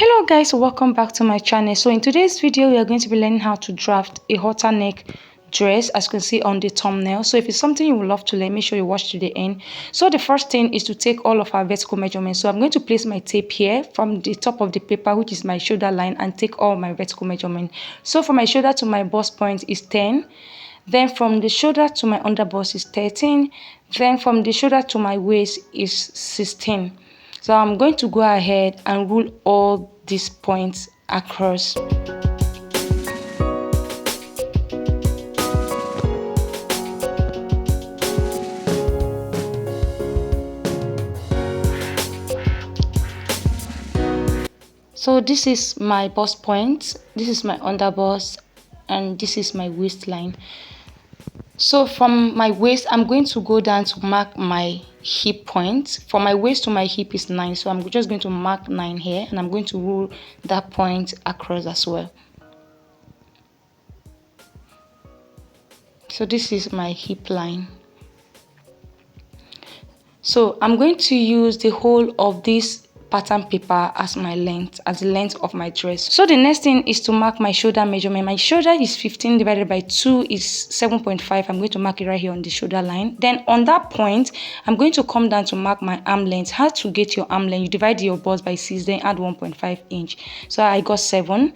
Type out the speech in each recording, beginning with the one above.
Hello guys, welcome back to my channel. So in today's video we are going to be learning how to draft a halter neck dress, as you can see on the thumbnail. So if it's something you would love to learn, make sure you watch to the end. So the first thing is to take all of our vertical measurements. So I'm going to place my tape here from the top of the paper, which is my shoulder line, and take all my vertical measurement. So from my shoulder to my bust point is 10. Then from the shoulder to my under bust is 13. Then from the shoulder to my waist is 16. So I'm going to go ahead and rule all these points across. So this is my bust point, this is my under bust, and this is my waistline. So from my waist, I'm going to go down to mark my hip point. From my waist to my hip is 9. So I'm just going to mark 9 here, and I'm going to rule that point across as well. So this is my hip line. So I'm going to use the whole of this pattern paper as my length, as the length of my dress. So the next thing is to mark my shoulder measurement. My shoulder is 15 divided by 2 is 7.5. I'm going to mark it right here on the shoulder line. Then on that point, I'm going to come down to mark my arm length. How to get your arm length? You divide your bust by 6, then add 1.5 inch. So I got 7.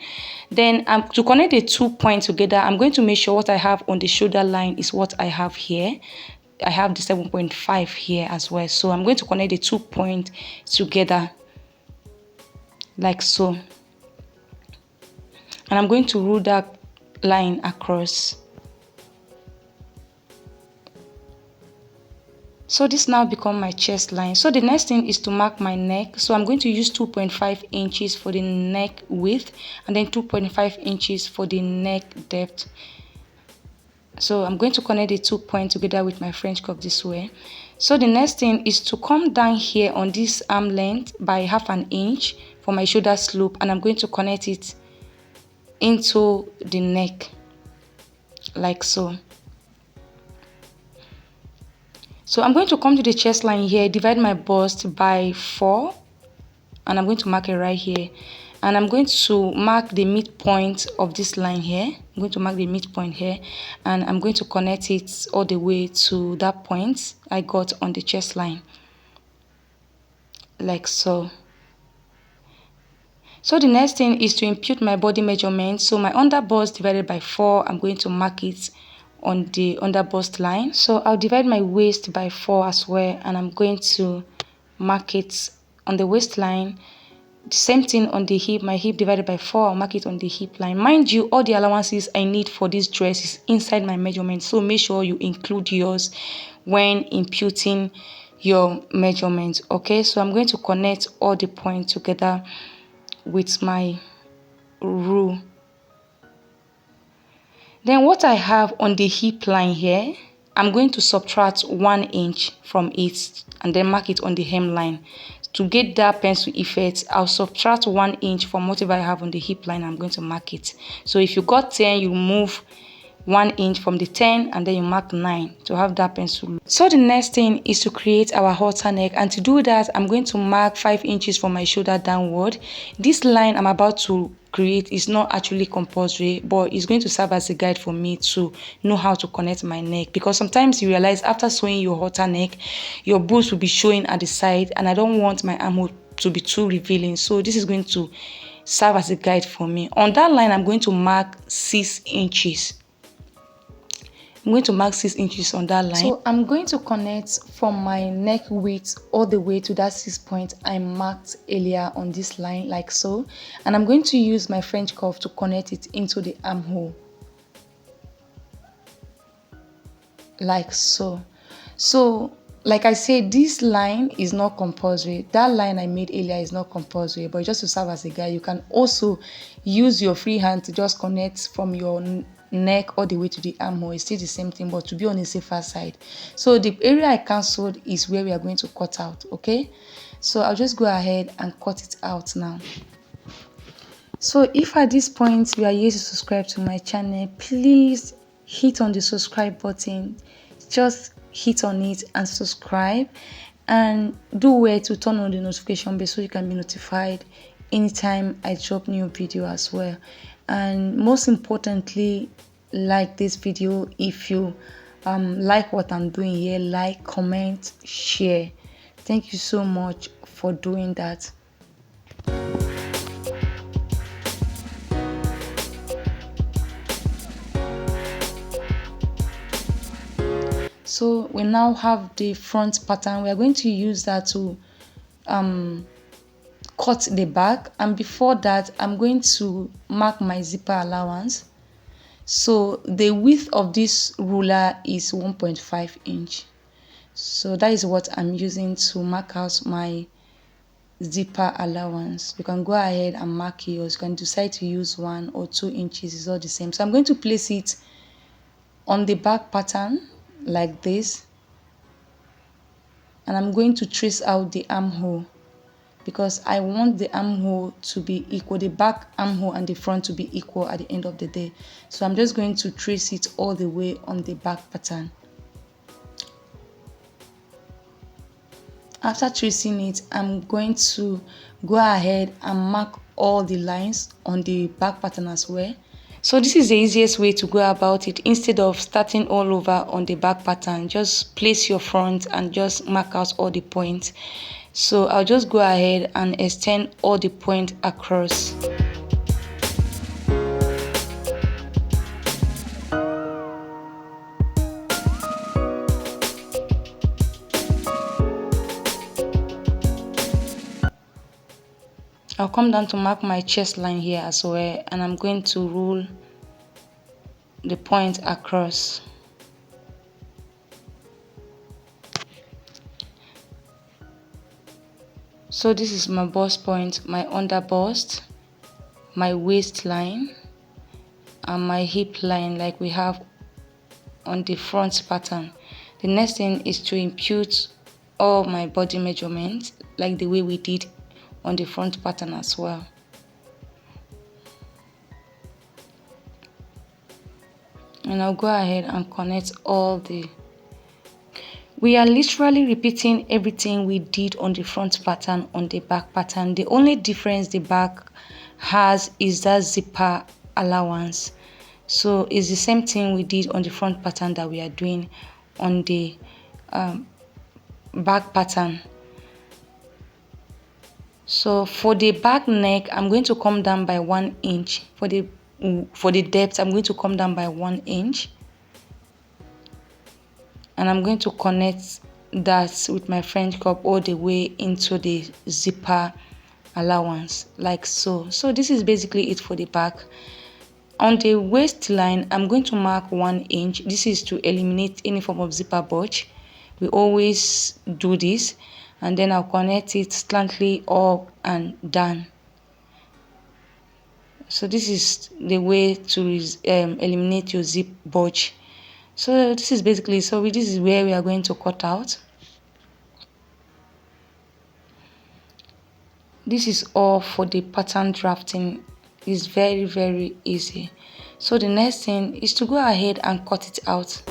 Then to connect the 2 points together, I'm going to make sure what I have on the shoulder line is what I have here. I have the 7.5 here as well. So I'm going to connect the 2 points together like so. And I'm going to rule that line across. So this now become my chest line. So the next thing is to mark my neck. So I'm going to use 2.5 inches for the neck width and then 2.5 inches for the neck depth. So I'm going to connect the 2 points together with my French curve this way. So the next thing is to come down here on this arm length by 1/2 inch for my shoulder slope, and I'm going to connect it into the neck like so. So I'm going to come to the chest line here, divide my bust by 4, and I'm going to mark it right here. And I'm going to mark the midpoint of this line here. I'm going to mark the midpoint here, and I'm going to connect it all the way to that point I got on the chest line like so. So the next thing is to impute my body measurement. So my under bust divided by 4, I'm going to mark it on the under bust line. So I'll divide my waist by 4 as well, and I'm going to mark it on the waistline. The same thing on the hip, my hip divided by 4, I'll mark it on the hip line. Mind you, all the allowances I need for this dress is inside my measurement, so make sure you include yours when imputing your measurements. Okay, so I'm going to connect all the points together with my rule. Then what I have on the hip line here, I'm going to subtract 1 inch from it and then mark it on the hemline. To get that pencil effect, I'll subtract 1 inch from whatever I have on the hip line. I'm going to mark it. So if you got 10, you move 1 inch from the 10 and then you mark 9 to have that pencil. So the next thing is to create our halter neck, and to do that, I'm going to mark 5 inches from my shoulder downward. This line I'm about to create is not actually compulsory, but it's going to serve as a guide for me to know how to connect my neck, because sometimes you realize after sewing your halter neck, your boobs will be showing at the side, and I don't want my armhole to be too revealing. So this is going to serve as a guide for me. On that line, I'm going to mark 6 inches. I'm going to mark 6 inches on that line. So I'm going to connect from my neck width all the way to that 6 point I marked earlier on this line like so. And I'm going to use my French curve to connect it into the armhole like so. So like I said, this line is not compulsory. That line I made earlier is not compulsory, but just to serve as a guide, you can also use your free hand to just connect from your neck all the way to the armhole. It's still the same thing, but to be on the safer side. So the area I cancelled is where we are going to cut out. Okay, so I'll just go ahead and cut it out now. So if at this point you are yet to subscribe to my channel, please hit on the subscribe button. Just hit on it and subscribe, and do where to turn on the notification bell so you can be notified anytime I drop new video as well. And most importantly, like this video. If you like what I'm doing here, like, comment, share. Thank you so much for doing that. So we now have the front pattern. We are going to use that to cut the back, and before that I'm going to mark my zipper allowance. So the width of this ruler is 1.5 inch. So that is what I'm using to mark out my zipper allowance. You can go ahead and mark yours. You can decide to use 1 or 2 inches, it's all the same. So I'm going to place it on the back pattern like this, and I'm going to trace out the armhole because I want the armhole to be equal, the back armhole and the front to be equal at the end of the day. So I'm just going to trace it all the way on the back pattern. After tracing it, I'm going to go ahead and mark all the lines on the back pattern as well. So this is the easiest way to go about it. Instead of starting all over on the back pattern, just place your front and just mark out all the points. So I'll just go ahead and extend all the points across. I'll come down to mark my chest line here as well, and I'm going to rule the point across. So this is my bust point, my under bust, my waistline, and my hip line like we have on the front pattern. The next thing is to impute all my body measurements like the way we did on the front pattern as well. And I'll go ahead and connect all the... We are literally repeating everything we did on the front pattern on the back pattern. The only difference the back has is that zipper allowance. So it's the same thing we did on the front pattern that we are doing on the back pattern. So for the back neck, I'm going to come down by 1 inch. For the depth, I'm going to come down by 1 inch. And I'm going to connect that with my French cup all the way into the zipper allowance like so. So this is basically it for the back. On the waistline, I'm going to mark 1 inch. This is to eliminate any form of zipper bulge. We always do this. And then I'll connect it slightly up and down. So this is the way to eliminate your zip bulge. So this is basically, this is where we are going to cut out. This is all for the pattern drafting. It's very, very easy. So the next thing is to go ahead and cut it out.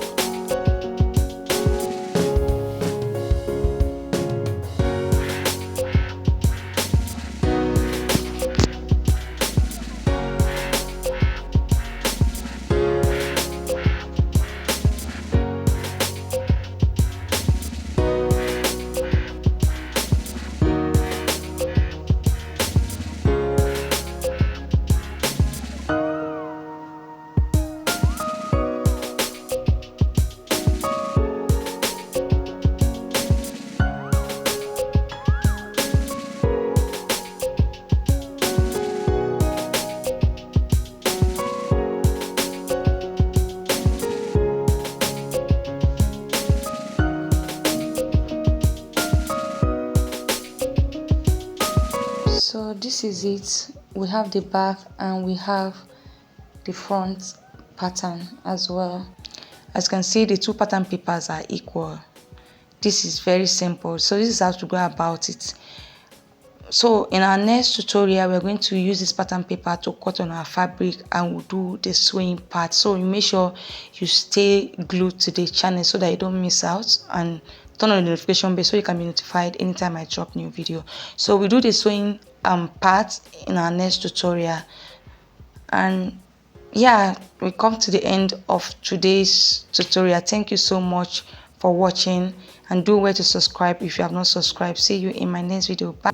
So this is it. We have the back and we have the front pattern as well. As you can see, the two pattern papers are equal. This is very simple. So this is how to go about it. So in our next tutorial, we're going to use this pattern paper to cut on our fabric and we'll do the sewing part. So you make sure you stay glued to the channel so that you don't miss out, and turn on the notification bell so you can be notified anytime I drop new video. So we do the sewing part in our next tutorial. And yeah, we come to the end of today's tutorial. Thank you so much for watching, and do well to subscribe if you have not subscribed. See you in my next video. Bye.